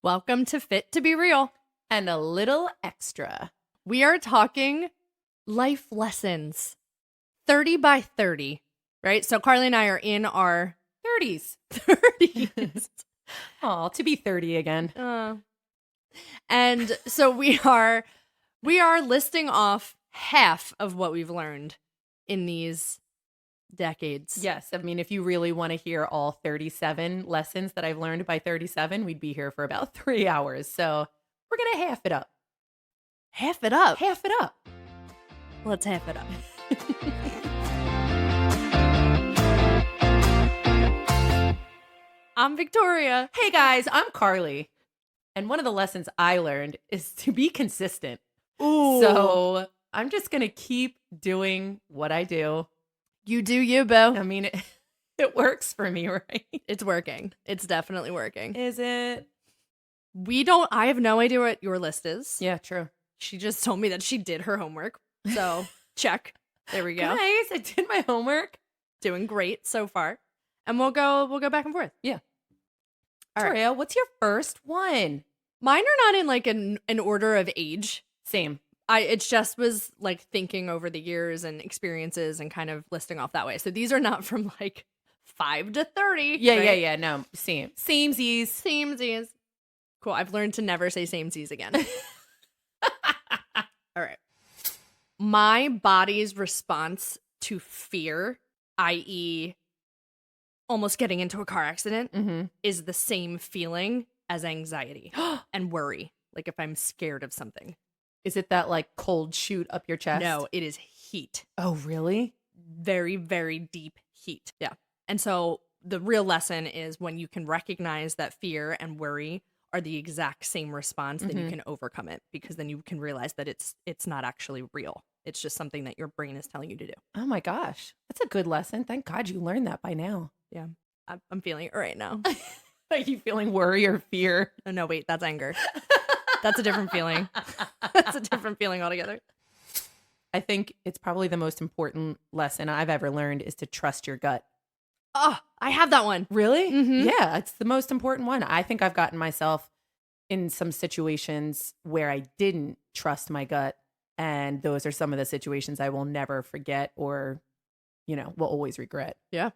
Welcome to Fit to Be Real. And a little extra. We are talking life lessons, 30 by 30, right? So Carly and I are in our 30s. 30s. Oh, to be 30 again. And so we are listing off half of what we've learned in these decades. Yes. I mean, if you really want to hear all 37 lessons that I've learned by 37, we'd be here for about 3 hours. So we're going to half it up. Half it up. Half it up. Let's half it up. I'm Victoria. Hey guys, I'm Carly. And one of the lessons I learned is to be consistent. Ooh. So I'm just going to keep doing what I do. You do you, boo. I mean, it works for me, right? It's working. It's definitely working. Is it? I have no idea what your list is. Yeah, true. She just told me that she did her homework. So check. There we go. Guys, I did my homework. Doing great so far. And we'll go back and forth. Yeah. All right. Victoria, what's your first one? Mine are not in like an order of age. Same. It just was like thinking over the years and experiences and kind of listing off that way. So these are not from like 5 to 30. Yeah, right? yeah. No, same. Samesies. Samesies. Cool. I've learned to never say samesies again. All right. My body's response to fear, i.e., almost getting into a car accident, is the same feeling as anxiety and worry. Like if I'm scared of something. Is it that like cold shoot up your chest? No, it is heat. Oh, really? Very, very deep heat. Yeah. And so the real lesson is when you can recognize that fear and worry are the exact same response, then you can overcome it, because then you can realize that it's not actually real. It's just something that your brain is telling you to do. Oh my gosh. That's a good lesson. Thank God you learned that by now. Yeah. I'm feeling it right now. Are you feeling worry or fear? Oh, no, wait, that's anger. That's a different feeling. That's a different feeling altogether. I think it's probably the most important lesson I've ever learned is to trust your gut. Oh, I have that one. Really? Mhm. Yeah, it's the most important one. I think I've gotten myself in some situations where I didn't trust my gut. And those are some of the situations I will never forget or, will always regret. Yeah.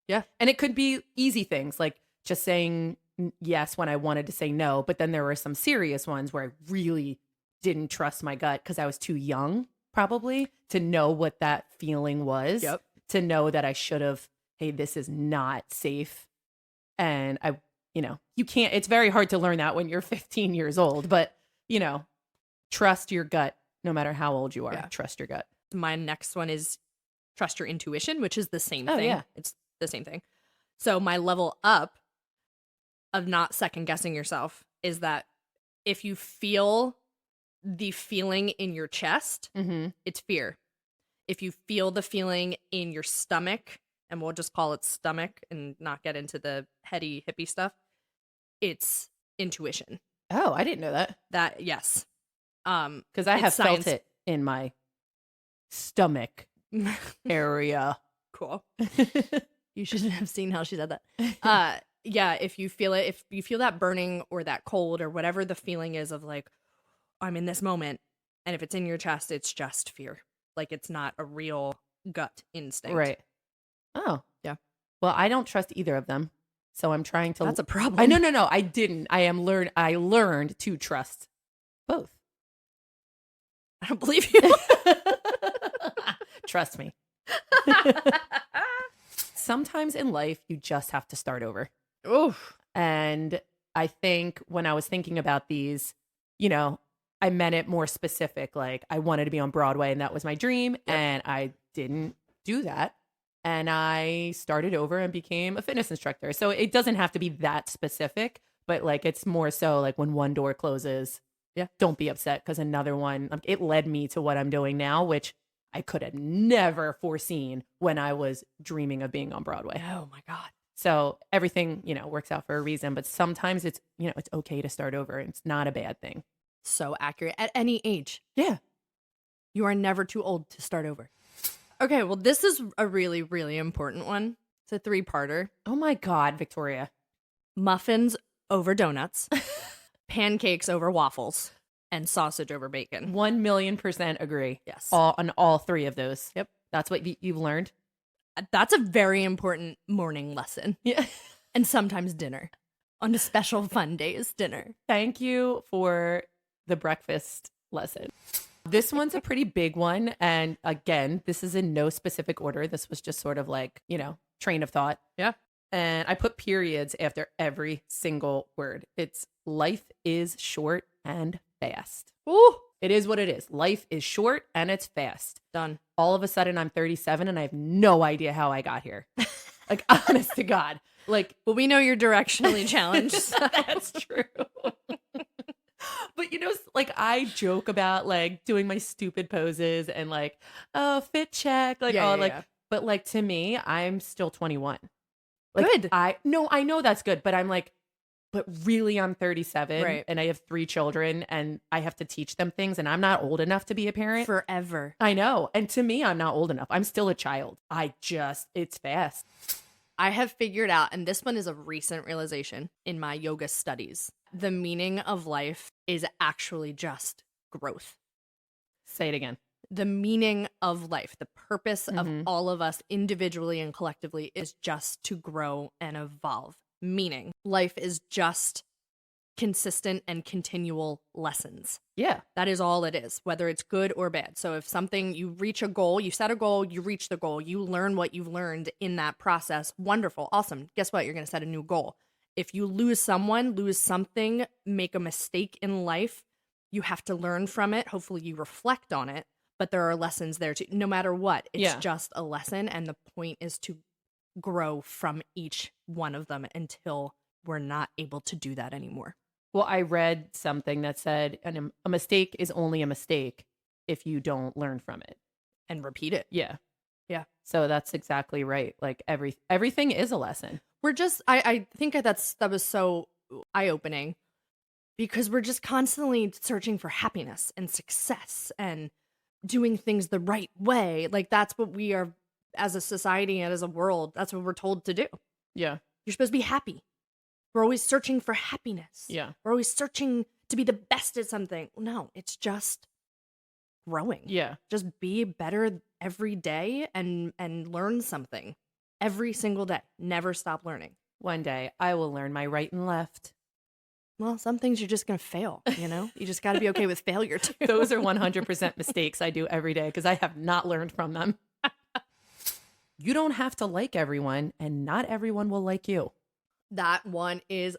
Yeah. And it could be easy things like just saying yes when I wanted to say no. But then there were some serious ones where I really didn't trust my gut because I was too young, probably, to know what that feeling was. Yep. To know that I should have, hey, this is not safe. And you can't, it's very hard to learn that when you're 15 years old. But, trust your gut no matter how old you are. Yeah. Trust your gut. My next one is trust your intuition, which is the same Oh, thing. yeah. It's the same thing. So my level up of not second guessing yourself is that if you feel the feeling in your chest, it's fear. If you feel the feeling in your stomach, and we'll just call it stomach and not get into the heady hippie stuff, it's intuition. Oh, I didn't know that. That, yes. Because I It's have science. felt it in my stomach area. Cool. You should have seen how she said that. Yeah, if you feel it, if you feel that burning or that cold or whatever the feeling is of like, I'm in this moment, and if it's in your chest, it's just fear. Like it's not a real gut instinct. Right. Oh. Yeah. Well, I don't trust either of them. So I'm trying to. That's a problem. I no. I didn't. I learned to trust both. I don't believe you. Trust me. Sometimes in life, you just have to start over. Oof. And I think when I was thinking about these, I meant it more specific. Like I wanted to be on Broadway and that was my dream. Yep. And I didn't do that. And I started over and became a fitness instructor. So it doesn't have to be that specific, but like it's more so like when one door closes, don't be upset because another one, it led me to what I'm doing now, which I could have never foreseen when I was dreaming of being on Broadway. Oh my God. So everything, works out for a reason, but sometimes it's, it's okay to start over. It's not a bad thing. So accurate at any age. Yeah. You are never too old to start over. Okay, well, this is a really, really important one. It's a 3-parter. Oh my God, Victoria. Muffins over donuts. Pancakes over waffles and sausage over bacon. 1,000,000% agree. Yes. On all three of those. Yep. That's what you've learned. That's a very important morning lesson. Yeah. And sometimes dinner. On the special fun days, dinner. Thank you for the breakfast lesson. This one's a pretty big one. And again, this is in no specific order. This was just sort of like, train of thought. Yeah. And I put periods after every single word. It's life is short and fast. Ooh. It is what it is. Life is short and it's fast. Done. All of a sudden, I'm 37 and I have no idea how I got here. Like, honest to God. Like, well, we know you're directionally challenged. That's true. But, like, I joke about, like, doing my stupid poses and, like, oh, fit check. Like, Yeah. But, like, to me, I'm still 21. Like, Good. I know that's good, but I'm like, but really I'm 37 Right. and I have 3 children and I have to teach them things and I'm not old enough to be a parent. Forever. I know. And to me, I'm not old enough. I'm still a child. It's fast. I have figured out, and this one is a recent realization in my yoga studies, the meaning of life is actually just growth. Say it again. The meaning of life, the purpose of Mhm. all of us individually and collectively is just to grow and evolve. Meaning, life is just consistent and continual lessons. Yeah. That is all it is, whether it's good or bad. So if you reach a goal, you set a goal, you reach the goal, you learn what you've learned in that process. Wonderful. Awesome. Guess what? You're going to set a new goal. If you lose someone, lose something, make a mistake in life, you have to learn from it. Hopefully you reflect on it, but there are lessons there too. No matter what, it's just a lesson. And the point is to grow from each one of them until we're not able to do that anymore. Well, I read something that said a mistake is only a mistake if you don't learn from it. And repeat it. Yeah. Yeah. So that's exactly right. Like everything is a lesson. We're just, I think that was so eye-opening because we're just constantly searching for happiness and success and doing things the right way. Like that's what we are as a society and as a world. That's what we're told to do. Yeah. You're supposed to be happy. We're always searching for happiness. Yeah. We're always searching to be the best at something. No, it's just growing. Yeah. Just be better every day and learn something every single day. Never stop learning. One day I will learn my right and left. Well, some things you're just going to fail, You just got to be okay with failure too. Those are 100% mistakes I do every day because I have not learned from them. You don't have to like everyone and not everyone will like you. That one is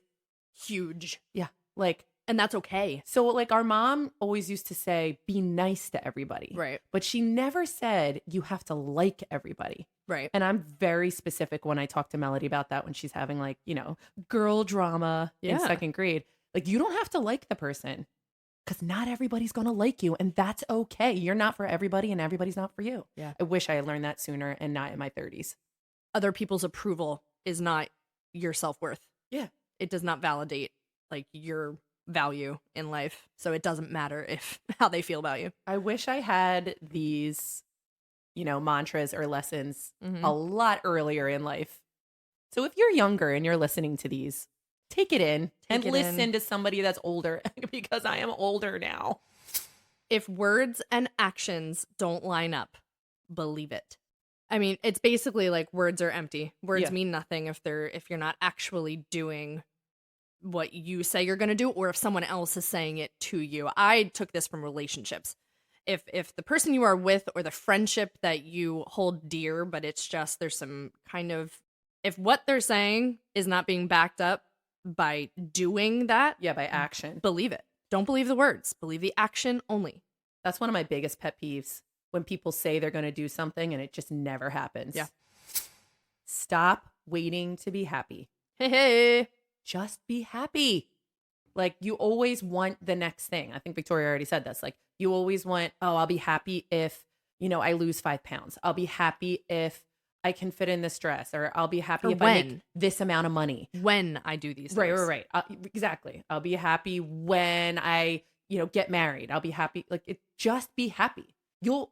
huge. Yeah. Like, and that's okay. So like our mom always used to say, be nice to everybody. Right. But she never said you have to like everybody. Right. And I'm very specific when I talk to Melody about that when she's having like, girl drama in 2nd grade. Like you don't have to like the person because not everybody's going to like you. And that's okay. You're not for everybody and everybody's not for you. Yeah. I wish I had learned that sooner and not in my 30s. Other people's approval is not your self-worth. Yeah. It does not validate like your value in life. So it doesn't matter how they feel about you. I wish I had these, mantras or lessons a lot earlier in life. So if you're younger and you're listening to these, take it in and listen to somebody that's older because I am older now. If words and actions don't line up, believe it. I mean, it's basically like words are empty. Words mean nothing if you're not actually doing what you say you're going to do or if someone else is saying it to you. I took this from relationships. If the person you are with or the friendship that you hold dear, but it's just there's some kind of if what they're saying is not being backed up by doing that, by action. Believe it. Don't believe the words. Believe the action only. That's one of my biggest pet peeves. When people say they're going to do something and it just never happens. Yeah. Stop waiting to be happy. Hey. Just be happy. Like you always want the next thing. I think Victoria already said this. Like you always want, I'll be happy if, I lose 5 pounds. I'll be happy if I can fit in this dress or I'll be happy if I make this amount of money. When I do these things. Right. Exactly. I'll be happy when I, get married. I'll be happy. Like just be happy. You'll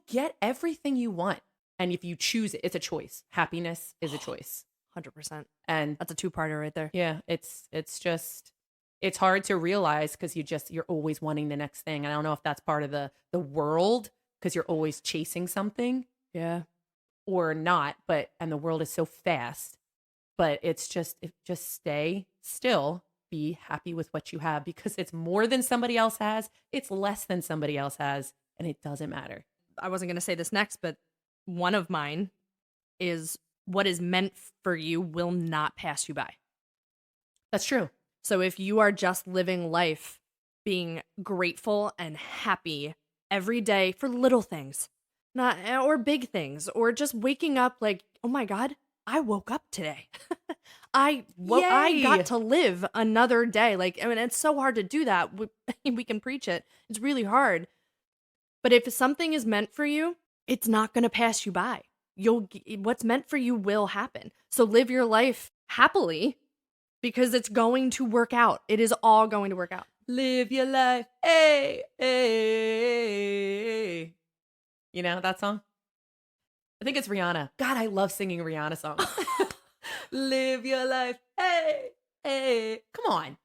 get everything you want. And if you choose it, it's a choice. Happiness is a choice. 100%. And that's a 2-parter right there. Yeah, it's just it's hard to realize because you're always wanting the next thing. And I don't know if that's part of the world because you're always chasing something. Yeah. Or not, and the world is so fast. But it's just stay still, be happy with what you have because it's more than somebody else has, it's less than somebody else has, and it doesn't matter. I wasn't going to say this next, but one of mine is what is meant for you will not pass you by. That's true. So if you are just living life being grateful and happy every day for little things, not or big things, or just waking up like, oh my God, I woke up today. I got to live another day. Like, I mean, it's so hard to do that. We can preach it. It's really hard. But if something is meant for you, it's not going to pass you by. What's meant for you will happen. So live your life happily because it's going to work out. It is all going to work out. Live your life. Hey, hey. You know that song? I think it's Rihanna. God, I love singing Rihanna songs. Live your life. Hey, hey. Come on.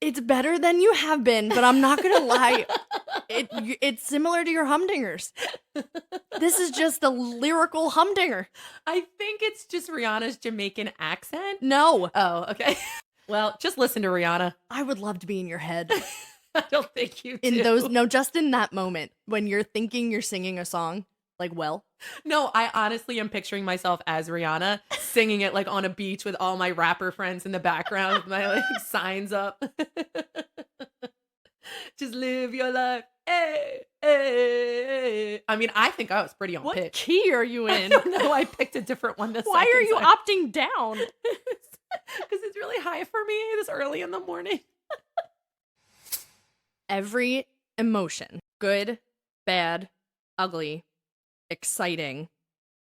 It's better than you have been, but I'm not going to lie. It's similar to your humdingers. This is just a lyrical humdinger. I think it's just Rihanna's Jamaican accent. No. Oh, okay. Well, just listen to Rihanna. I would love to be in your head. I don't think you do. Just in that moment when you're thinking you're singing a song, like, well. No, I honestly am picturing myself as Rihanna singing it like on a beach with all my rapper friends in the background with my like signs up. Just live your life. Hey, hey. I mean, I think I was pretty on pitch. What key are you in? I don't know. I picked a different one this time. Why are you opting down? Because it's really high for me this early in the morning. Every emotion, good, bad, ugly, exciting,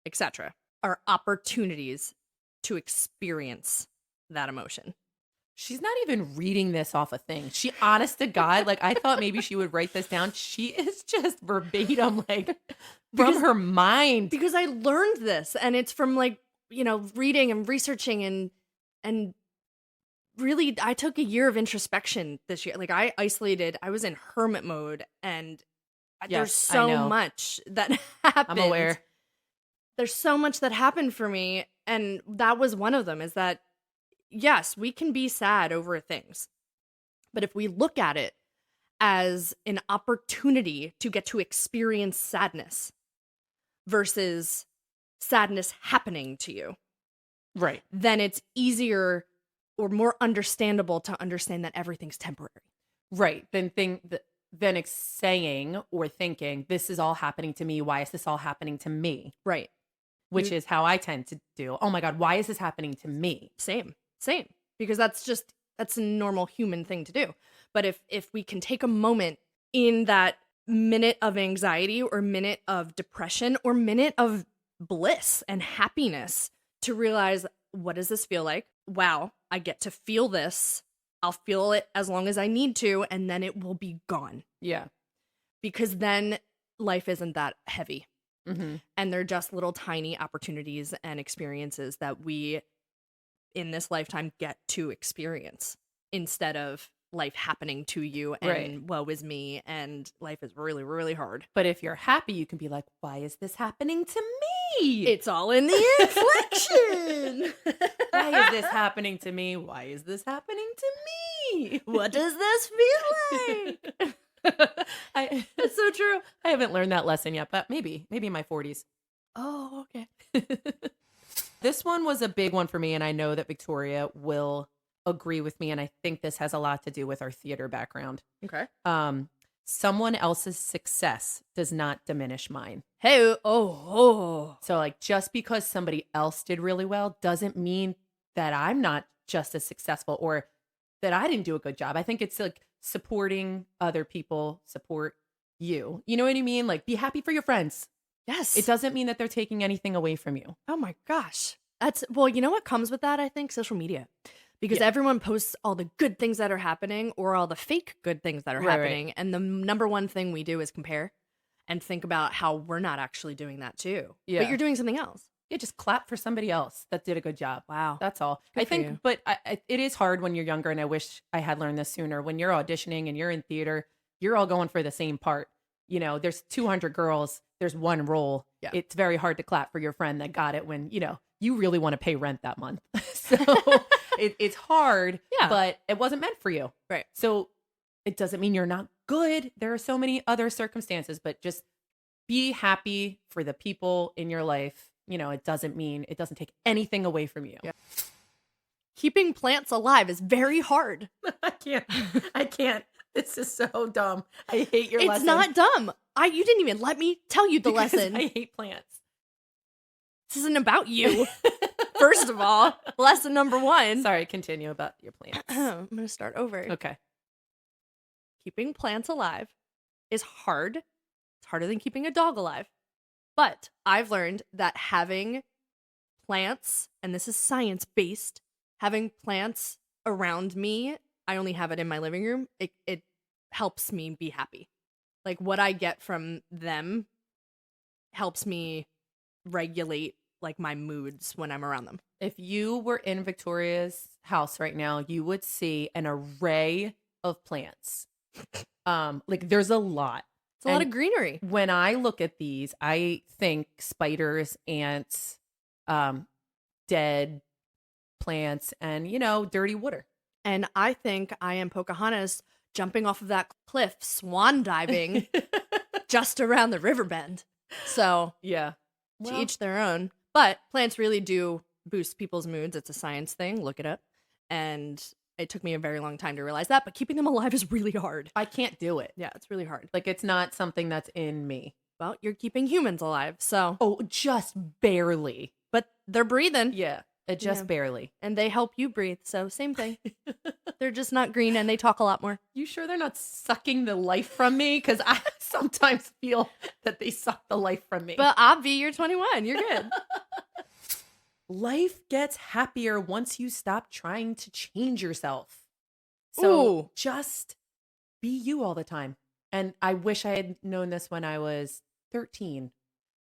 etc., are opportunities to experience that emotion. She's not even reading this off a thing. She, honest to God, like I thought maybe she would write this down. She is just verbatim, like from her mind. Because I learned this, and it's from like, reading and researching and really, I took a year of introspection this year. Like I was in hermit mode, and there's so much that happened. I'm aware. There's so much that happened for me, and that was one of them, is that yes, we can be sad over things, but if we look at it as an opportunity to get to experience sadness versus sadness happening to you, right, then it's easier or more understandable to understand that everything's temporary. Right. Then saying or thinking, this is all happening to me. Why is this all happening to me? Right. Which is how I tend to do. Oh my God, why is this happening to me? Same. Because that's a normal human thing to do. But if we can take a moment in that minute of anxiety or minute of depression or minute of bliss and happiness to realize, what does this feel like? Wow, I get to feel this. I'll feel it as long as I need to, and then it will be gone. Yeah. Because then life isn't that heavy. Mm-hmm. And they're just little tiny opportunities and experiences that we, in this lifetime, get to experience instead of life happening to you and woe is me and life is really, really hard. But if you're happy, you can be like, why is this happening to me? It's all in the inflection. Why is this happening to me? Why is this happening to me? What does this feel like? It's so true. I haven't learned that lesson yet, but maybe in my 40s. Oh, okay. This one was a big one for me, and I know that Victoria will agree with me, and I think this has a lot to do with our theater background. Okay. Someone else's success does not diminish mine. Hey, oh. So like just because somebody else did really well doesn't mean that I'm not just as successful or that I didn't do a good job. I think it's like supporting other people, support you. You know what I mean? Like be happy for your friends. Yes. It doesn't mean that they're taking anything away from you. Oh my gosh. Well, you know what comes with that? I think social media. Because everyone posts all the good things that are happening or all the fake good things that are happening. Right. And the number one thing we do is compare and think about how we're not actually doing that too. Yeah. But you're doing something else. Yeah, just clap for somebody else that did a good job. Wow. That's all. Good I for think, you. but it is hard when you're younger, and I wish I had learned this sooner. When you're auditioning and you're in theater, you're all going for the same part. You know, there's 200 girls, there's one role. Yeah. It's very hard to clap for your friend that got it when, you know, you really want to pay rent that month. So it's hard, Yeah. but it wasn't meant for you. Right. So it doesn't mean you're not good. There are so many other circumstances, but just be happy for the people in your life. You know, it doesn't take anything away from you. Yeah. Keeping plants alive is very hard. I can't. This is so dumb. I hate your It's lesson. not dumb. You didn't even let me tell you the Because lesson. I hate plants. This isn't about you. First of all, lesson number 1. Sorry, continue about your plants. I'm going to start over. Okay. Keeping plants alive is hard. It's harder than keeping a dog alive. But I've learned that having plants, and this is science-based, having plants around me, I only have it in my living room, it helps me be happy. Like, what I get from them helps me regulate, like, my moods when I'm around them. If you were in Victoria's house right now, you would see an array of plants. Like, there's a lot. It's a lot of greenery. When I look at these, I think spiders, ants, dead plants, and, you know, dirty water. And I think I am Pocahontas jumping off of that cliff, swan diving just around the river bend. So, Yeah. to each their own. But plants really do boost people's moods. It's a science thing. Look it up. And it took me a very long time to realize that. But keeping them alive is really hard. I can't do it. Yeah, it's really hard. Like, it's not something that's in me. Well, you're keeping humans alive. So, Oh, just barely. but they're breathing. Yeah. It just Yeah. barely. And they help you breathe. So, same thing. They're just not green and they talk a lot more. You sure they're not sucking the life from me? Because I sometimes feel that they suck the life from me. But Obvi, you're 21. You're good. Life gets happier once you stop trying to change yourself. So Ooh. just be you all the time. And I wish I had known this when I was 13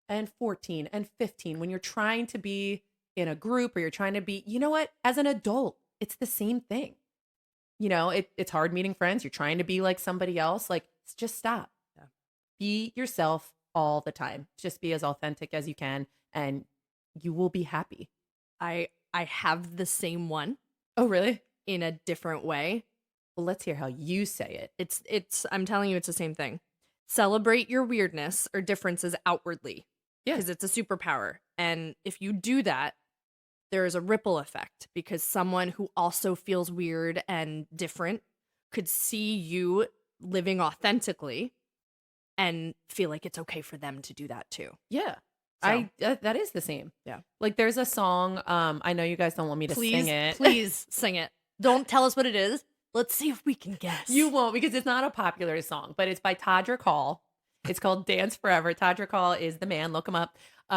and 14 and 15. When you're trying to be in a group or you're trying to be, you know what? As an adult, it's the same thing. You know, it's hard meeting friends. You're trying to be like somebody else. Like, just stop. Yeah. Be yourself all the time. Just be as authentic as you can, and you will be happy. I have the same one Oh, really? in a different way. Well, let's hear how you say it. It's I'm telling you, it's the same thing. Celebrate your weirdness or differences outwardly. Yeah. Because it's a superpower. And if you do that, there is a ripple effect because someone who also feels weird and different could see you living authentically and feel like it's okay for them to do that too. Yeah. So. That is the same. Yeah. Like, there's a song, I know you guys don't want me to sing it. Please sing it. Don't tell us what it is. Let's see if we can guess. You won't, because it's not a popular song, but it's by Todrick Hall. It's called Dance Forever. Todrick Hall is the man. Look him up.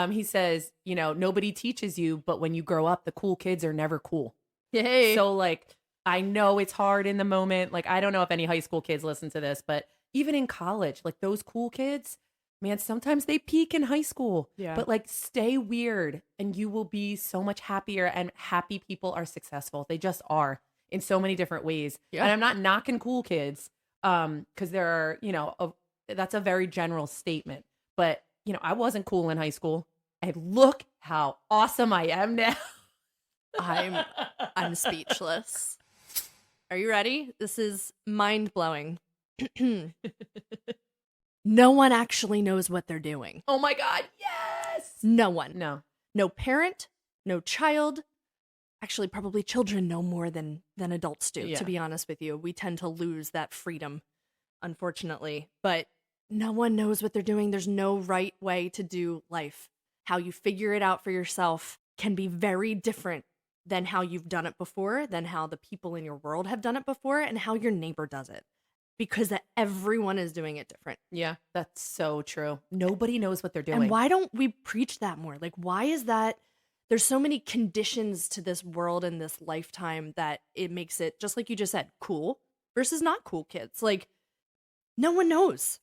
He says, you know, nobody teaches you, but when you grow up, the cool kids are never cool. Yay. So, like, I know it's hard in the moment. Like, I don't know if any high school kids listen to this, but even in college, like, those cool kids, man, sometimes they peak in high school. Yeah. But, like, stay weird and you will be so much happier. And happy people are successful. They just are in so many different ways. Yeah. And I'm not knocking cool kids because there are, you know, that's a very general statement. But, you know, I wasn't cool in high school. And look how awesome I am now. I'm speechless. Are you ready? This is mind-blowing. No one actually knows what they're doing. Oh my God, yes! No one. No. No parent, no child. Actually, probably children know more than adults do, Yeah. to be honest with you. We tend to lose that freedom, unfortunately. But no one knows what they're doing. There's no right way to do life. How you figure it out for yourself can be very different than how you've done it before, than how the people in your world have done it before, and how your neighbor does it. Because everyone is doing it different. Yeah, that's so true. Nobody knows what they're doing. And why don't we preach that more? Like, why is that? There's so many conditions to this world and this lifetime that it makes it, just like you just said, cool versus not cool kids. Like, no one knows.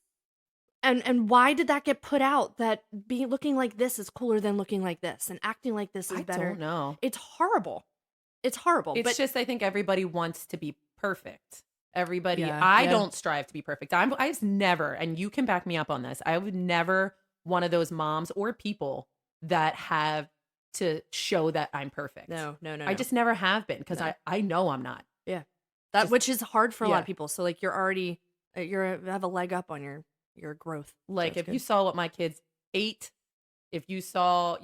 And why did that get put out that looking like this is cooler than looking like this and acting like this is better? I don't know. It's horrible. It's horrible. It's just, I think everybody wants to be perfect. Everybody, Yeah, I don't strive to be perfect. I've never, and you can back me up on this, I would never one of those moms or people that have to show that I'm perfect. No. I just never have been because I know I'm not. Yeah. Which is hard for a lot of people. So like you're already, you have a leg up on your growth. Like so if you saw what my kids ate, if you saw,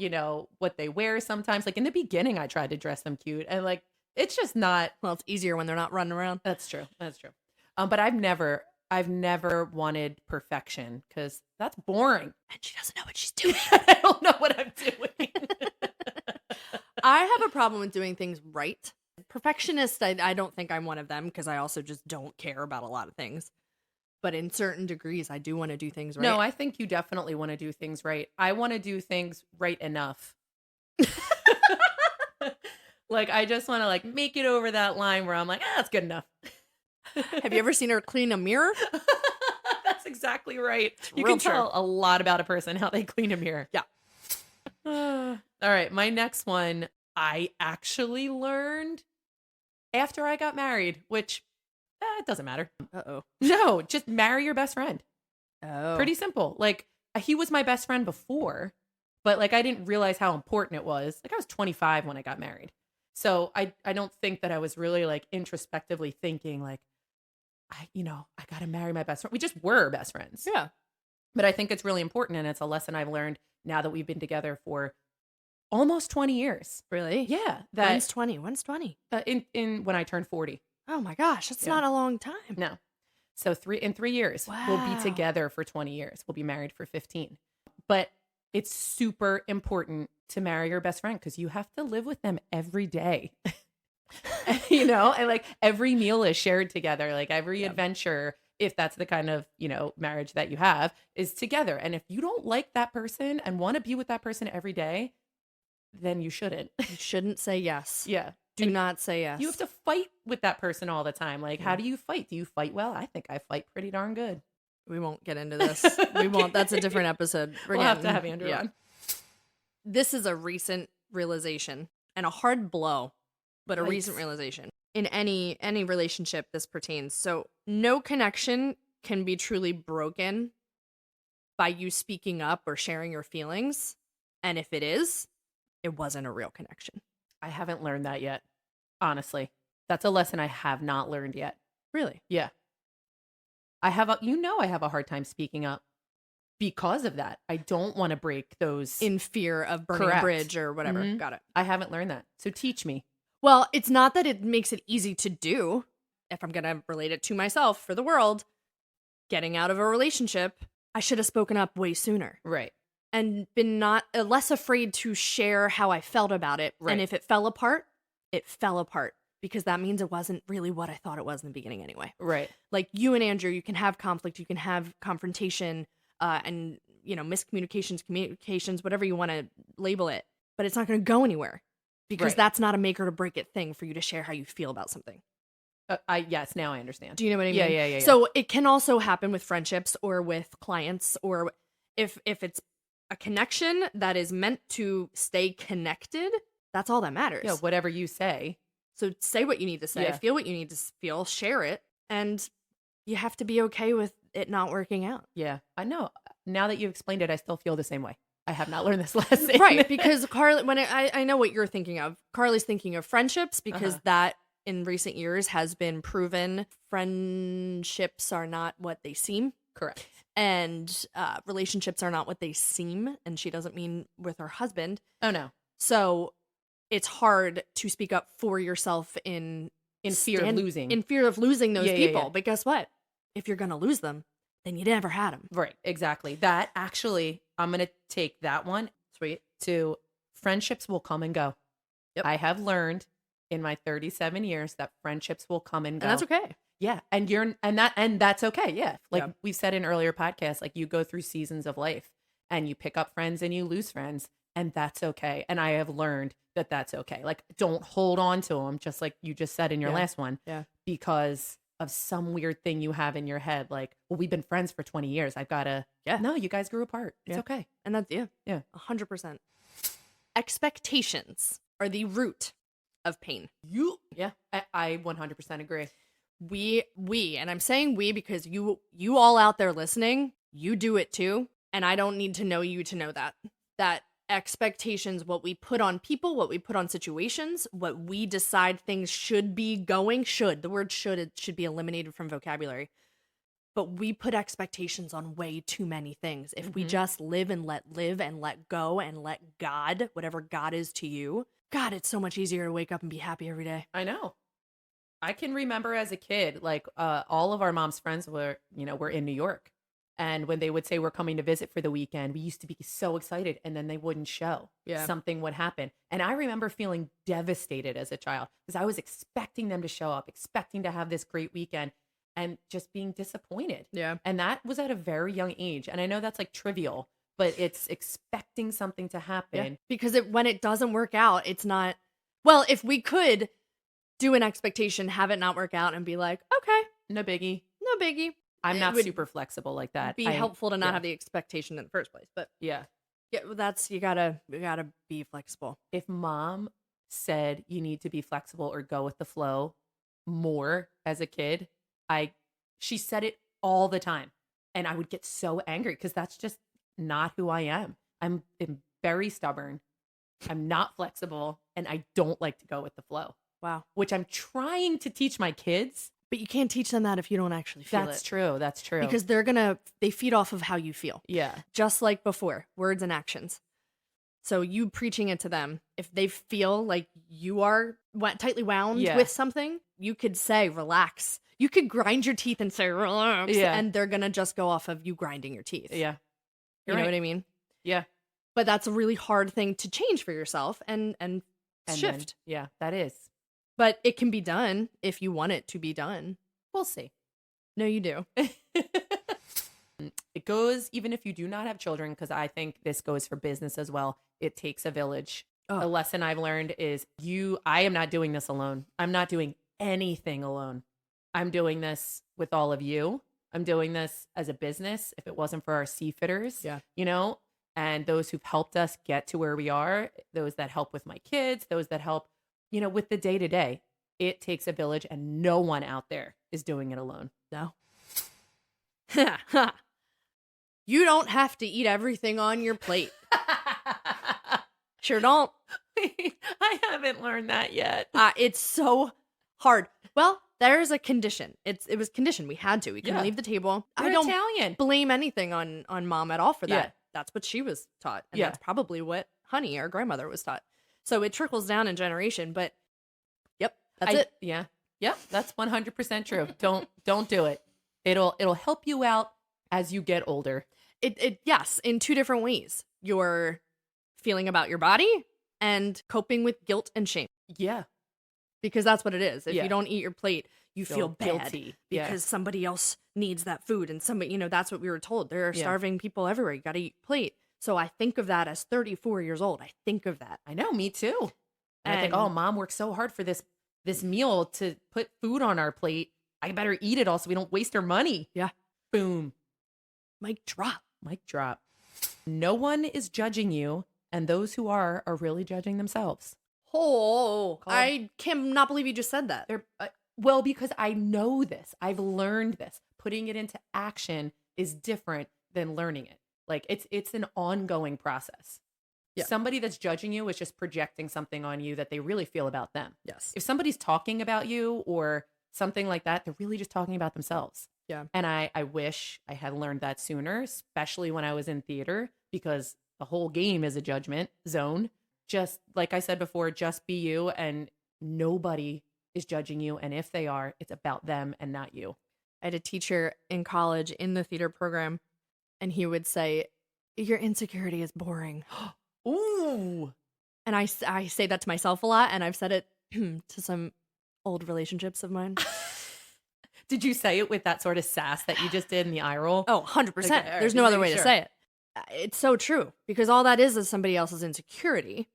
what they wear sometimes, like in the beginning, I tried to dress them cute and like, it's just not. Well, it's easier when they're not running around. That's true. But I've never wanted perfection because that's boring. And she doesn't know what she's doing. I don't know what I'm doing. I have a problem with doing things right. Perfectionist, I don't think I'm one of them because I also just don't care about a lot of things. But in certain degrees, I do want to do things right. No, I think you definitely want to do things right. I want to do things right enough. Like, I just want to like make it over that line where I'm like, that's good enough. Have you ever seen her clean a mirror? That's exactly right. You real can tell a lot about a person how they clean a mirror. Yeah. All right. My next one, I actually learned after I got married, which it doesn't matter. Uh-oh. No, just marry your best friend. Oh. Pretty simple. Like, he was my best friend before, but like, I didn't realize how important it was. Like, I was 25 when I got married. So I don't think that I was really like introspectively thinking like, I got to marry my best friend. We just were best friends. Yeah. But I think it's really important. And it's a lesson I've learned now that we've been together for almost 20 years. Really? Yeah. When's 20? When's 20? In when I turned 40. Oh my gosh. That's not a long time. No. So in 3 years, we'll be Wow. together for 20 years. We'll be married for 15. But it's super important to marry your best friend because you have to live with them every day. And like every meal is shared together. Like every adventure, if that's the kind of, marriage that you have, is together. And if you don't like that person and want to be with that person every day, then you shouldn't. You shouldn't say yes. Yeah. Do not say yes. You have to fight with that person all the time. Like, how do you fight? Do you fight well? I think I fight pretty darn good. We won't get into this. We won't. That's a different episode. We'll have to have Andrew on. This is a recent realization and a hard blow, but a Yikes. recent realization. In any relationship this pertains. So no connection can be truly broken by you speaking up or sharing your feelings. And if it is, it wasn't a real connection. I haven't learned that yet. Honestly, that's a lesson I have not learned yet. Really? Yeah. I have a hard time speaking up because of that. I don't want to break those In fear of burning a bridge or whatever. Mhm. Got it. I haven't learned that. So teach me. Well, it's not that it makes it easy to do. If I'm going to relate it to myself for the world, getting out of a relationship, I should have spoken up way sooner. Right. And been not less afraid to share how I felt about it. Right. And if it fell apart, it fell apart because that means it wasn't really what I thought it was in the beginning anyway. Right. Like you and Andrew, you can have conflict, you can have confrontation, and miscommunications, communications, whatever you want to label it, but it's not going to go anywhere because that's not a make or to break it thing for you to share how you feel about something. Yes, now I understand. Do you know what I mean? Yeah. So it can also happen with friendships or with clients, or if it's a connection that is meant to stay connected, that's all that matters. Yeah, whatever you say. So say what you need to say, Yeah. feel what you need to feel, share it, and you have to be okay with it not working out. Yeah, I know. Now that you've explained it, I still feel the same way. I have not learned this lesson. Right, because Carly, I know what you're thinking of. Carly's thinking of friendships because that in recent years has been proven. Friendships are not what they seem. Correct. And relationships are not what they seem. And she doesn't mean with her husband. Oh, no. So it's hard to speak up for yourself in fear of losing. In fear of losing those Yeah, yeah, people. yeah. But guess what? If you're going to lose them, then you never had them. Right, exactly. That actually, I'm going to take that one to friendships will come and go. Yep. I have learned in my 37 years that friendships will come and go. And that's okay. Yeah. And that's okay. Yeah. Like Yeah. we've said in earlier podcasts, like you go through seasons of life and you pick up friends and you lose friends, and that's okay. And I have learned that that's okay. Like don't hold on to them, just like you just said in your last one. Yeah. Because of some weird thing you have in your head. Like, well, we've been friends for 20 years. I've got to, no, you guys grew apart. It's okay. And that's, Yeah. 100%. Expectations are the root of pain. Yeah, I 100% agree. We, and I'm saying we because you all out there listening, you do it too. And I don't need to know you to know that expectations, what we put on people, what we put on situations, what we decide things should be going, the word it should be eliminated from vocabulary. But we put expectations on way too many things. If we just live and let go and let God, whatever God is to you, God, it's so much easier to wake up and be happy every day. I know. I can remember as a kid, like all of our mom's friends were in New York. And when they would say we're coming to visit for the weekend, we used to be so excited and then they wouldn't show. Yeah. Something would happen. And I remember feeling devastated as a child because I was expecting them to show up, expecting to have this great weekend and just being disappointed. Yeah. And that was at a very young age. And I know that's like trivial, but it's expecting something to happen. Yeah. Because when it doesn't work out, it's not, well, if we could do an expectation, have it not work out and be like, okay, no biggie. It I'm not would super flexible like that. Be helpful to not have the expectation in the first place. But yeah, that's, you gotta be flexible. If mom said you need to be flexible or go with the flow more as a kid, she said it all the time. And I would get so angry because that's just not who I am. I'm very stubborn. I'm not flexible and I don't like to go with the flow. Wow. Which I'm trying to teach my kids. But you can't teach them that if you don't actually feel That's true. That's true. Because they feed off of how you feel. Yeah. Just like before, words and actions. So you preaching it to them, if they feel like you are tightly wound with something, you could say, relax. You could grind your teeth and say, relax. Yeah. And they're going to just go off of you grinding your teeth. Yeah. You know what I mean? Yeah. But that's a really hard thing to change for yourself and shift. Then, that is. But it can be done if you want it to be done. We'll see. No, you do. It goes, even if you do not have children, because I think this goes for business as well. It takes a village. A lesson I've learned is I am not doing this alone. I'm not doing anything alone. I'm doing this with all of you. I'm doing this as a business. If it wasn't for our seafitters, and those who've helped us get to where we are, those that help with my kids, those that help with the day-to-day, it takes a village and no one out there is doing it alone. No. You don't have to eat everything on your plate. Sure don't. I haven't learned that yet. It's so hard. Well, there's a condition. It was conditioned. We had to. We couldn't leave the table. We're I don't Italian. blame anything on mom at all for that. Yeah. That's what she was taught. And that's probably what Honey, our grandmother, was taught. So it trickles down in generation, but that's it. Yeah. Yep. That's 100% true. Don't do it. It'll help you out as you get older. Yes, in two different ways. Your feeling about your body and coping with guilt and shame. Yeah. Because that's what it is. If you don't eat your plate, you feel bad guilty because somebody else needs that food and somebody, that's what we were told. There are starving people everywhere. You got to eat plate. So I think of that as 34 years old. I think of that. I know, me too. And I think, oh, mom worked so hard for this meal to put food on our plate. I better eat it all so we don't waste our money. Yeah. Boom. Mic drop. Mic drop. No one is judging you, and those who are really judging themselves. Oh, I cannot believe you just said that. Well, because I know this. I've learned this. Putting it into action is different than learning it. Like it's an ongoing process. Yeah. Somebody that's judging you is just projecting something on you that they really feel about them. Yes. If somebody's talking about you or something like that, they're really just talking about themselves. Yeah. And I wish I had learned that sooner, especially when I was in theater, because the whole game is a judgment zone. Just like I said before, just be you and nobody is judging you. And if they are, it's about them and not you. I had a teacher in college in the theater program, and he would say, your insecurity is boring. Ooh. And I say that to myself a lot, and I've said it to some old relationships of mine. Did you say it with that sort of sass that you just did in the eye roll? Oh, 100%. Like, there's no other way to say it. It's so true, because all that is somebody else's insecurity.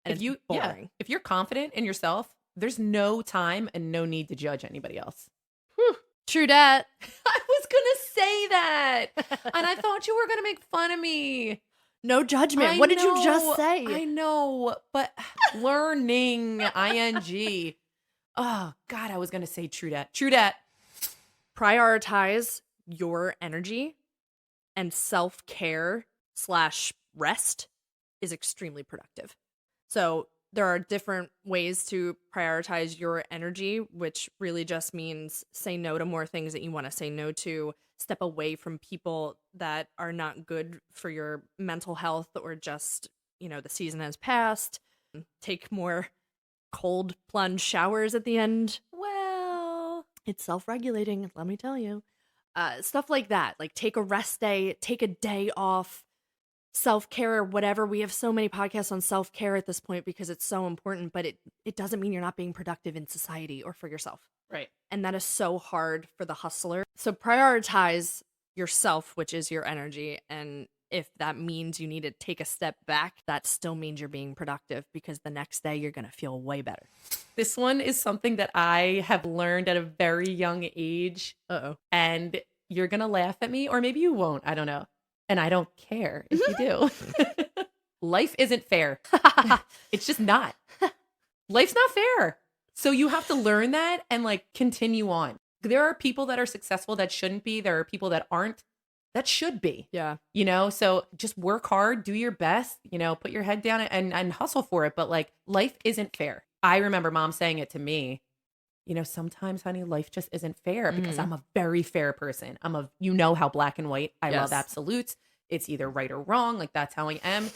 And if you're confident in yourself, there's no time and no need to judge anybody else. Whew. True dat. I was gonna say that. And I thought you were gonna make fun of me. No judgment. What did you just say? I know, but learning, ing. Oh, God, I was gonna say true dat. True dat. Prioritize your energy, and self-care / rest is extremely productive. So there are different ways to prioritize your energy, which really just means say no to more things that you want to say no to, step away from people that are not good for your mental health, or just, the season has passed. Take more cold plunge showers at the end. Well, It's self-regulating, let me tell you. Stuff like that. Like, take a rest day, take a day off, self-care or whatever. We have so many podcasts on self-care at this point because it's so important, but it doesn't mean you're not being productive in society or for yourself. right. And that is so hard for the hustler. So prioritize yourself, which is your energy. And if that means you need to take a step back, that still means you're being productive, because the next day you're going to feel way better. This one is something that I have learned at a very young age. Uh-oh. And you're going to laugh at me, or maybe you won't. I don't know. And I don't care if you do. Life isn't fair. It's just not. Life's not fair. So you have to learn that and continue on. There are people that are successful that shouldn't be. There are people that aren't that should be. Yeah. So just work hard, do your best, put your head down and hustle for it. But life isn't fair. I remember mom saying it to me. Sometimes, honey, life just isn't fair, because I'm a very fair person. How black and white. I love absolutes. It's either right or wrong. That's how I am.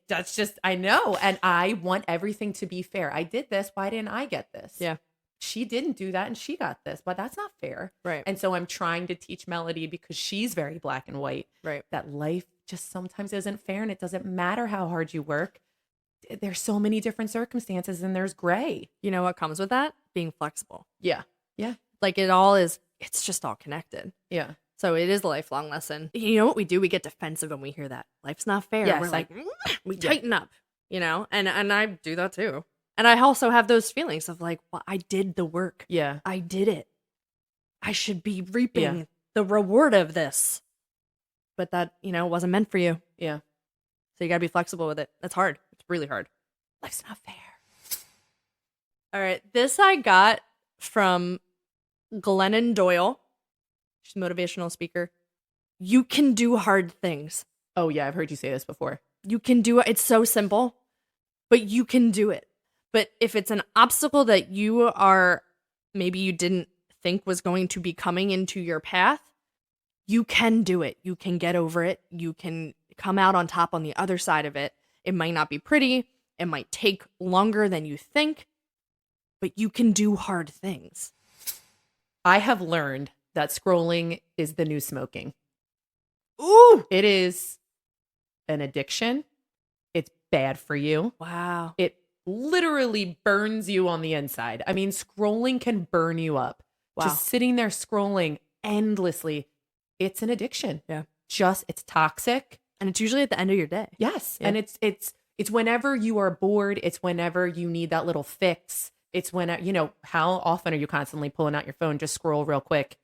That's just, I know. And I want everything to be fair. I did this. Why didn't I get this? Yeah. She didn't do that and she got this, but that's not fair. Right. And so I'm trying to teach Melody, because she's very black and white, Right. that life just sometimes isn't fair, and it doesn't matter how hard you work. There's so many different circumstances, and there's gray. You know what comes with that? Being flexible. Yeah. Yeah. It's just all connected. Yeah. So it is a lifelong lesson. You know what we do? We get defensive when we hear that. Life's not fair. Yes, We're we tighten up, and I do that too. And I also have those feelings of well, I did the work. Yeah. I did it. I should be reaping the reward of this. But that, wasn't meant for you. Yeah. So you got to be flexible with it. That's hard. It's really hard. Life's not fair. All right. This I got from Glennon Doyle. She's a motivational speaker. You can do hard things. Oh, yeah. I've heard you say this before. You can do it. It's so simple, but you can do it. But if it's an obstacle that maybe you didn't think was going to be coming into your path, you can do it. You can get over it. You can come out on top on the other side of it. It might not be pretty. It might take longer than you think, but you can do hard things. I have learned that scrolling is the new smoking. Ooh! It is an addiction. It's bad for you. Wow. It literally burns you on the inside. I mean, scrolling can burn you up. Wow. Just sitting there scrolling endlessly. It's an addiction. Yeah. It's toxic. And it's usually at the end of your day. Yes. Yeah. And it's whenever you are bored. It's whenever you need that little fix. It's when, how often are you constantly pulling out your phone, just scroll real quick,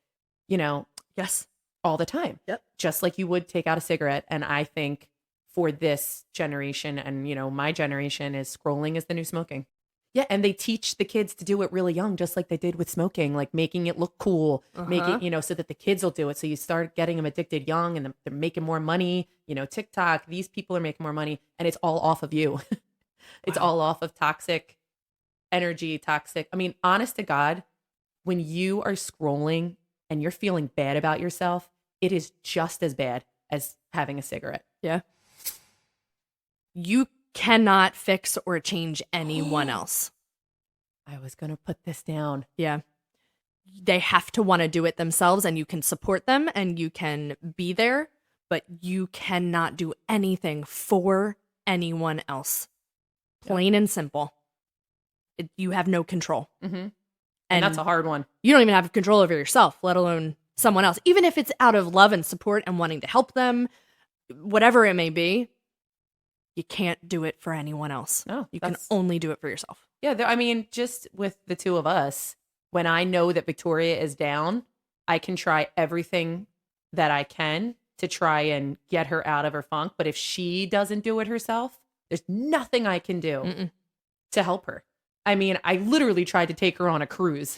Yes. all the time. Yep. Just like you would take out a cigarette. And I think for this generation and, my generation is scrolling is the new smoking. Yeah. And they teach the kids to do it really young, just like they did with smoking, making it look cool, make it, so that the kids will do it. So you start getting them addicted young, and they're making more money, TikTok, these people are making more money, and it's all off of you. It's all off of toxic energy, I mean, honest to God, when you are scrolling and you're feeling bad about yourself, it is just as bad as having a cigarette. Yeah. You cannot fix or change anyone else. I was going to put this down. Yeah. They have to want to do it themselves, and you can support them and you can be there, but you cannot do anything for anyone else. Plain and simple. You have no control. Mm-hmm. And that's a hard one. You don't even have control over yourself, let alone someone else. Even if it's out of love and support and wanting to help them, whatever it may be, you can't do it for anyone else. No, you can only do it for yourself. Yeah, I mean, just with the two of us, when I know that Victoria is down, I can try everything that I can to try and get her out of her funk. But if she doesn't do it herself, there's nothing I can do to help her. I mean, I literally tried to take her on a cruise.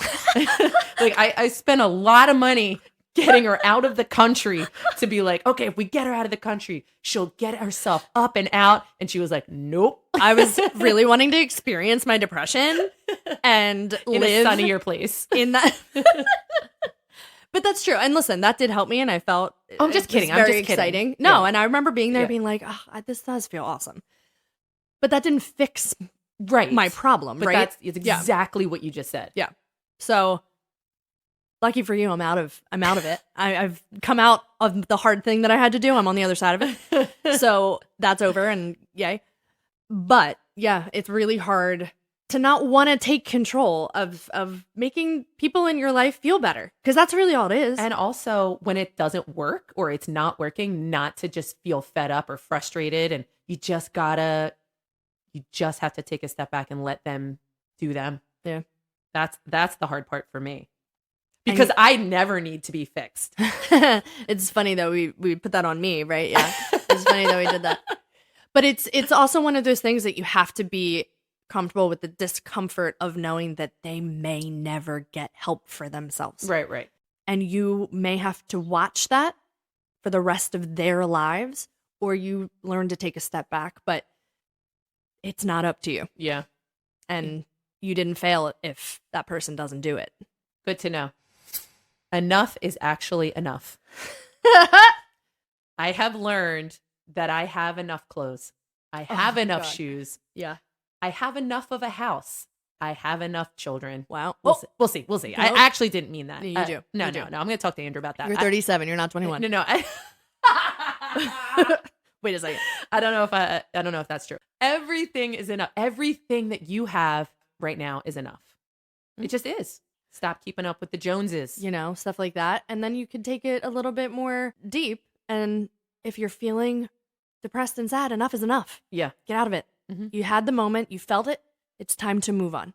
Like I spent a lot of money getting her out of the country to be like, okay, if we get her out of the country, she'll get herself up and out. And she was like, nope. I was really wanting to experience my depression and In live a sunnier place. in that. But that's true. And listen, that did help me. And I felt I'm just it kidding. was I'm very just kidding. exciting. No, Yeah. and I remember being there Yeah. being like, oh, this does feel awesome. But that didn't fix Right. my problem, But right? it's Yeah. exactly what you just said. Yeah. So lucky for you, I'm out of it. I've come out of the hard thing that I had to do. I'm on the other side of it. So that's over and yay. But yeah, it's really hard to not want to take control of making people in your life feel better. Because that's really all it is. And also when it doesn't work or it's not working, not to just feel fed up or frustrated. And you just have to take a step back and let them do them. Yeah. That's the hard part for me. Because I never need to be fixed. It's funny though, we put that on me, right? Yeah. It's funny that we did that. But it's also one of those things that you have to be comfortable with the discomfort of knowing that they may never get help for themselves. Right. And you may have to watch that for the rest of their lives, or you learn to take a step back, but it's not up to you. Yeah. And you didn't fail if that person doesn't do it. Good to know. Enough is actually enough. I have learned that I have enough clothes. I have enough God. shoes. Yeah. I have enough of a house. I have enough children. Wow. We'll see. No. I actually didn't mean that. You do. No. You do. I'm going to talk to Andrew about that. You're 37. You're not 21. No. Wait a second. I don't know if that's true. Everything is enough. Everything that you have right now is enough. It just is. Stop keeping up with the Joneses. You know, stuff like that. And then you can take it a little bit more deep. And if you're feeling depressed and sad, enough is enough. Yeah. Get out of it. Mhm. You had the moment, you felt it. It's time to move on.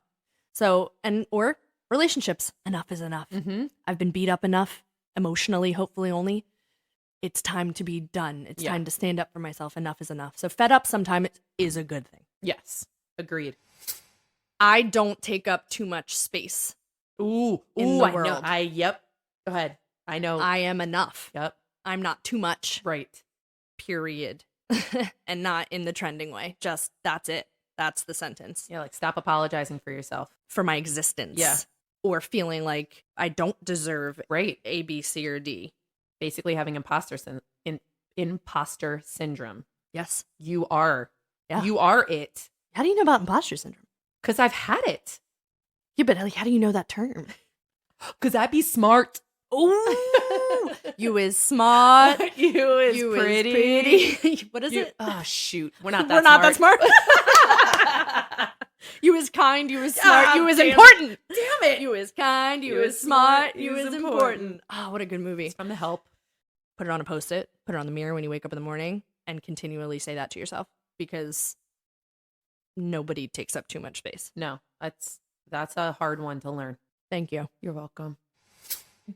So, or relationships, enough is enough. Mm-hmm. I've been beat up enough, emotionally, hopefully only. It's time to be done. It's Yeah. time to stand up for myself. Enough is enough. So fed up sometimes is a good thing. Yes. Agreed. I don't take up too much space. Ooh. In the I know. world. Yep. Go ahead. I know. I am enough. Yep. I'm not too much. Right. Period. And not in the trending way. Just that's it. That's the sentence Yeah. Like stop apologizing for yourself. for my existence. Yeah. Or feeling like I don't deserve Right. A, B, C, or D. Basically having imposter syndrome. Yes. You are. Yeah. You are it. How do you know about imposter syndrome? Because I've had it. Yeah, but like, how do you know that term? Because I be smart. Ooh, you is smart. you is You pretty. is pretty. What is You- it? Oh, shoot. We're not that We're not that smart. You is kind. You is smart. Ah, You is damn it. important. Damn it. You is kind. You You is is smart. smart, You you is is important. important. Oh, what a good movie. It's from The Help. Put it on a post-it. Put it on the mirror when you wake up in the morning, and continually say that to yourself because nobody takes up too much space. No, that's a hard one to learn. Thank you. You're welcome.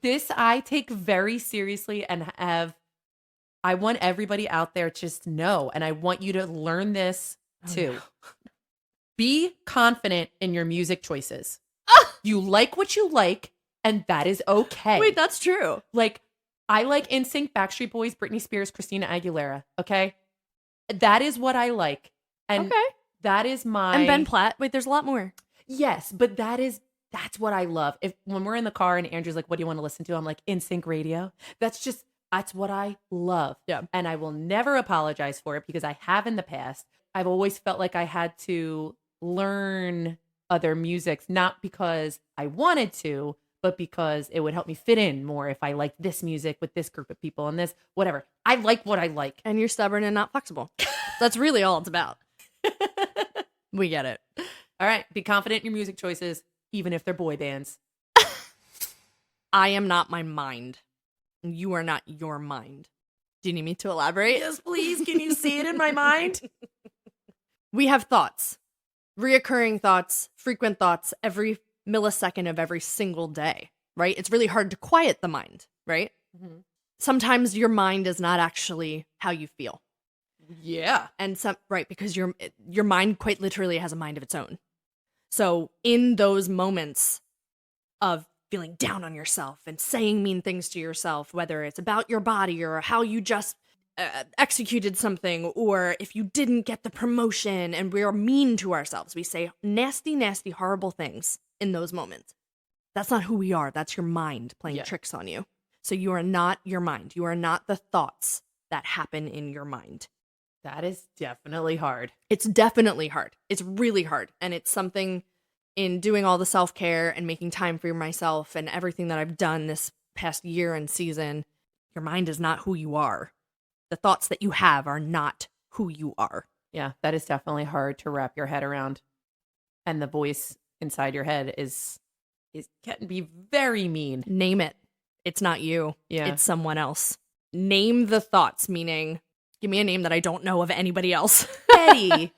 This I take very seriously and I want everybody out there to just know, and I want you to learn this too. Be confident in your music choices. You like what you like, and that is okay. Wait, that's true. Like, I like NSYNC, Backstreet Boys, Britney Spears, Christina Aguilera. Okay. That is what I like. And Okay. that is my. And Ben Platt. Wait, there's a lot more. Yes, but that's what I love. If when we're in the car and Andrew's like, what do you want to listen to? I'm like, NSYNC radio. That's what I love. Yeah. And I will never apologize for it because I have in the past. I've always felt like I had to learn other musics, not because I wanted to, but because it would help me fit in more if I liked this music with this group of people and this, whatever. I like what I like. And you're stubborn and not flexible. That's really all it's about. We get it. All right. Be confident in your music choices, even if they're boy bands. I am not my mind. You are not your mind. Do you need me to elaborate? Yes, please. Can you see it in my mind? We have thoughts, reoccurring thoughts, frequent thoughts every millisecond of every single day, right? It's really hard to quiet the mind, right? Mhm. Sometimes your mind is not actually how you feel. Yeah. And right, because your mind quite literally has a mind of its own. So in those moments of feeling down on yourself and saying mean things to yourself, whether it's about your body or how you just executed something, or if you didn't get the promotion, and we are mean to ourselves, we say nasty, nasty, horrible things in those moments. That's not who we are. That's your mind playing tricks on you. So you are not your mind. You are not the thoughts that happen in your mind. That is definitely hard. It's definitely hard. It's really hard. And it's something in doing all the self-care and making time for myself and everything that I've done this past year and season. Your mind is not who you are. The thoughts that you have are not who you are. Yeah, that is definitely hard to wrap your head around. And the voice inside your head can be very mean. Name it. It's not you. Yeah. It's someone else. Name the thoughts, meaning give me a name that I don't know of anybody else. Betty.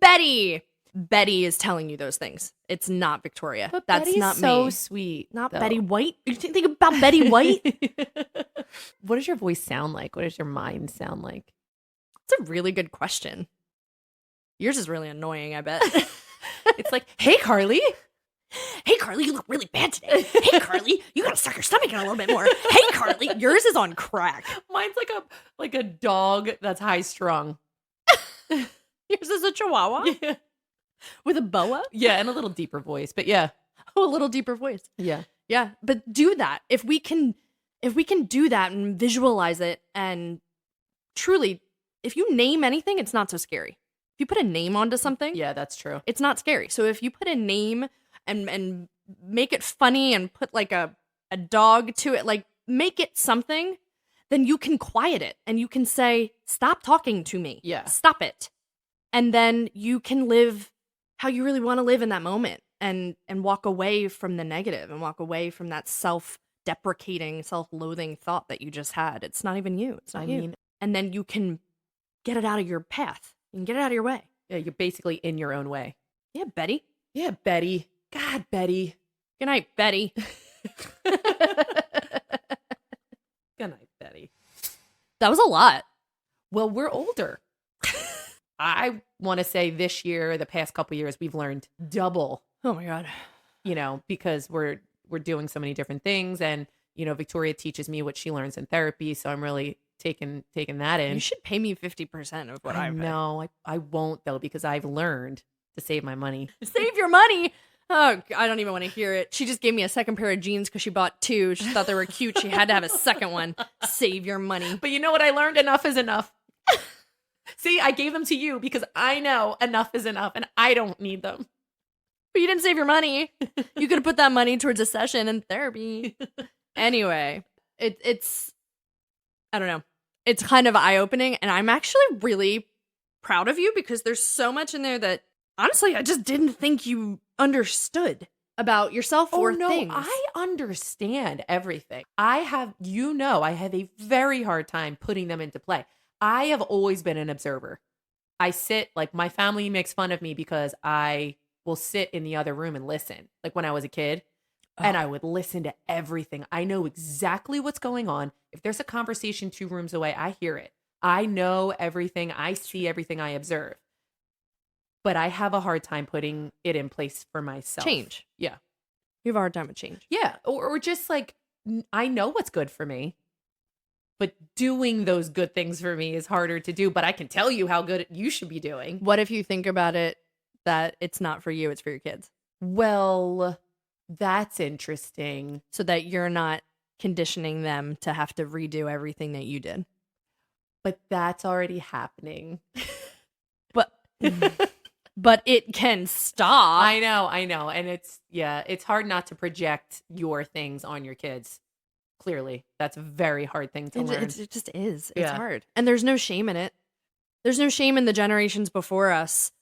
Betty. Betty is telling you those things. It's not Victoria. But that's Betty's not so me. sweet. Not though. Betty White. You think about Betty White? What does your voice sound like? What does your mind sound like? It's a really good question. Yours is really annoying, I bet. It's like, hey, Carly. Hey, Carly, you look really bad today. Hey, Carly, you gotta suck your stomach in a little bit more. Hey, Carly, yours is on crack. Mine's like a dog that's high strung. Yours is a chihuahua? Yeah. With a boa? Yeah, and a little deeper voice. But yeah. Oh, a little deeper voice. Yeah. Yeah, but do that. If we can do that and visualize it, and truly, if you name anything, it's not so scary. If you put a name onto something, Yeah, that's true. it's not scary. So if you put a name and make it funny and put like a dog to it, like make it something, then you can quiet it and you can say, stop talking to me. Yeah. Stop it. And then you can live how you really want to live in that moment and walk away from the negative and walk away from that self-deprecating, self-loathing thought that you just had. It's not even you. It's not you. And then you can get it out of your path. You can get it out of your way. Yeah, you're basically in your own way. Yeah, Betty. Yeah, Betty. God, Betty. Good night, Betty. Good night, Betty. That was a lot. Well, we're older. I want to say this year, the past couple years, we've learned double. Oh my God. Because we're doing so many different things, and Victoria teaches me what she learns in therapy, so I'm really taking that in. You should pay me 50% of what I pay. No, I won't though, because I've learned to save my money. Save your money. Oh, I don't even want to hear it. She just gave me a second pair of jeans because she bought two. She thought they were cute. She had to have a second one. Save your money. But you know what I learned? Enough is enough. See, I gave them to you because I know enough is enough and I don't need them. But you didn't save your money. You could have put that money towards a session in therapy. Anyway, it's, I don't know. It's kind of eye-opening, and I'm actually really proud of you because there's so much in there that, honestly, I just didn't think you understood about yourself or things. I understand everything. I have a very hard time putting them into play. I have always been an observer. I sit, like, my family makes fun of me because I will sit in the other room and listen. Like when I was a kid, and I would listen to everything. I know exactly what's going on. If there's a conversation 2 rooms away, I hear it. I know everything. I see everything. I observe. But I have a hard time putting it in place for myself. Change. Yeah. You have a hard time with change. Yeah. Or just like, I know what's good for me, but doing those good things for me is harder to do. But I can tell you how good you should be doing. What if you think about it that it's not for you, it's for your kids? Well, that's interesting. So that you're not conditioning them to have to redo everything that you did. But that's already happening. But it can stop. I know. And it's hard not to project your things on your kids. Clearly, that's a very hard thing to learn. It just is. It's Yeah. hard. And there's no shame in it. There's no shame in the generations before us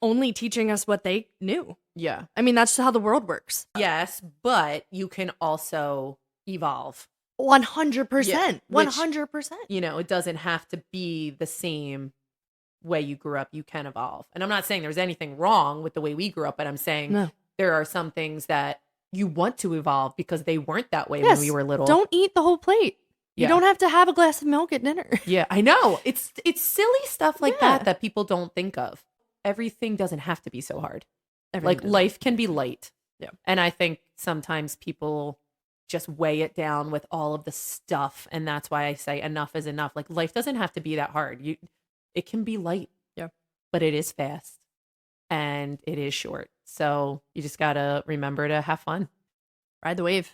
only teaching us what they knew. Yeah. I mean, that's how the world works. Yes, but you can also evolve. 100%. Yeah, which- 100%. It doesn't have to be the same way you grew up. You can evolve. And I'm not saying there's anything wrong with the way we grew up, but I'm saying No. there are some things that you want to evolve because they weren't that way when we were little. Don't eat the whole plate. You don't have to have a glass of milk at dinner. Yeah, I know. It's silly stuff like that people don't think of. Everything doesn't have to be so hard. Like life can be light. Yeah. And I think sometimes people just weigh it down with all of the stuff. And that's why I say enough is enough. Like life doesn't have to be that hard. It can be light. Yeah. But it is fast and it is short. So you just got to remember to have fun. Ride the wave.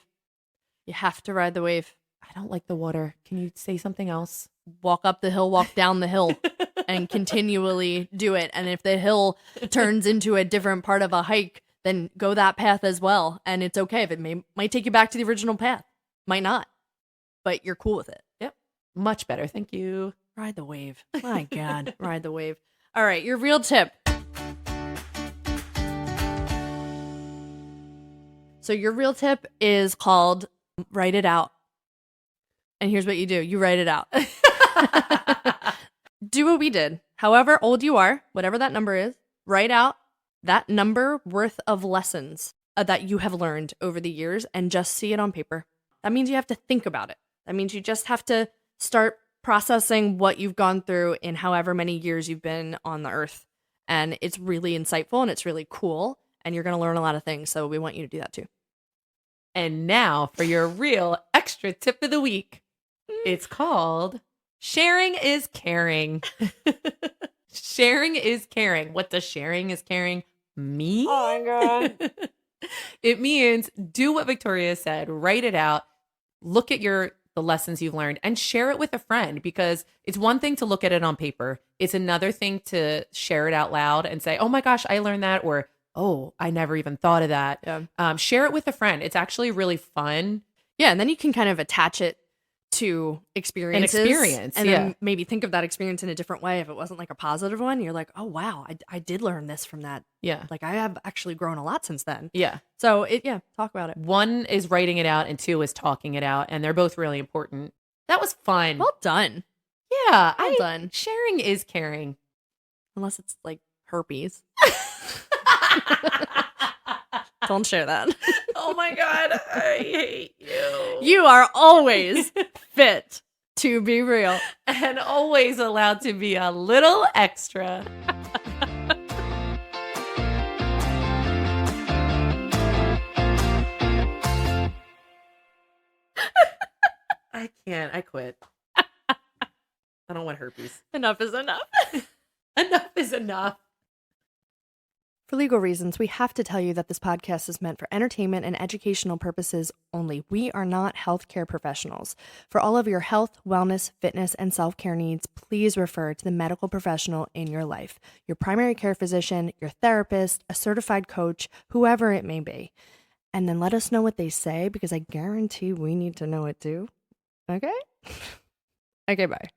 You have to ride the wave. I don't like the water. Can you say something else? Walk up the hill, walk down the hill, and continually do it. And if the hill turns into a different part of a hike, then go that path as well. And it's okay if it might take you back to the original path. Might not. But you're cool with it. Yep. Much better. Thank you. Ride the wave. My God. Ride the wave. All right. Your real tip. So your real tip is called write it out. And here's what you do. You write it out. Do what we did. However old you are, whatever that number is, write out that number worth of lessons that you have learned over the years and just see it on paper. That means you have to think about it. That means you just have to start processing what you've gone through in however many years you've been on the earth. And it's really insightful and it's really cool. And you're going to learn a lot of things. So we want you to do that too. And now for your real extra tip of the week. It's called Sharing is Caring. Sharing is caring. What does sharing is caring mean? Oh my God. It means do what Victoria said, write it out, look at the lessons you've learned and share it with a friend, because it's one thing to look at it on paper. It's another thing to share it out loud and say, oh my gosh, I learned that, or, oh, I never even thought of that. Yeah. Share it with a friend. It's actually really fun. Yeah. And then you can kind of attach it to experiences. An experience. And then maybe think of that experience in a different way. If it wasn't like a positive one, you're like, oh, wow, I did learn this from that. Yeah. Like I have actually grown a lot since then. Yeah. So talk about it. One is writing it out and two is talking it out. And they're both really important. That was fun. Well done. Yeah. Well done. Sharing is caring. Unless it's like herpes. Don't share that. Oh my God. I hate you. You are always fit to be real. And always allowed to be a little extra. I can't. I quit. I don't want herpes. Enough is enough. Enough is enough. For legal reasons, we have to tell you that this podcast is meant for entertainment and educational purposes only. We are not healthcare professionals. For all of your health, wellness, fitness, and self-care needs, please refer to the medical professional in your life, your primary care physician, your therapist, a certified coach, whoever it may be. And then let us know what they say, because I guarantee we need to know it too. Okay? Okay, bye.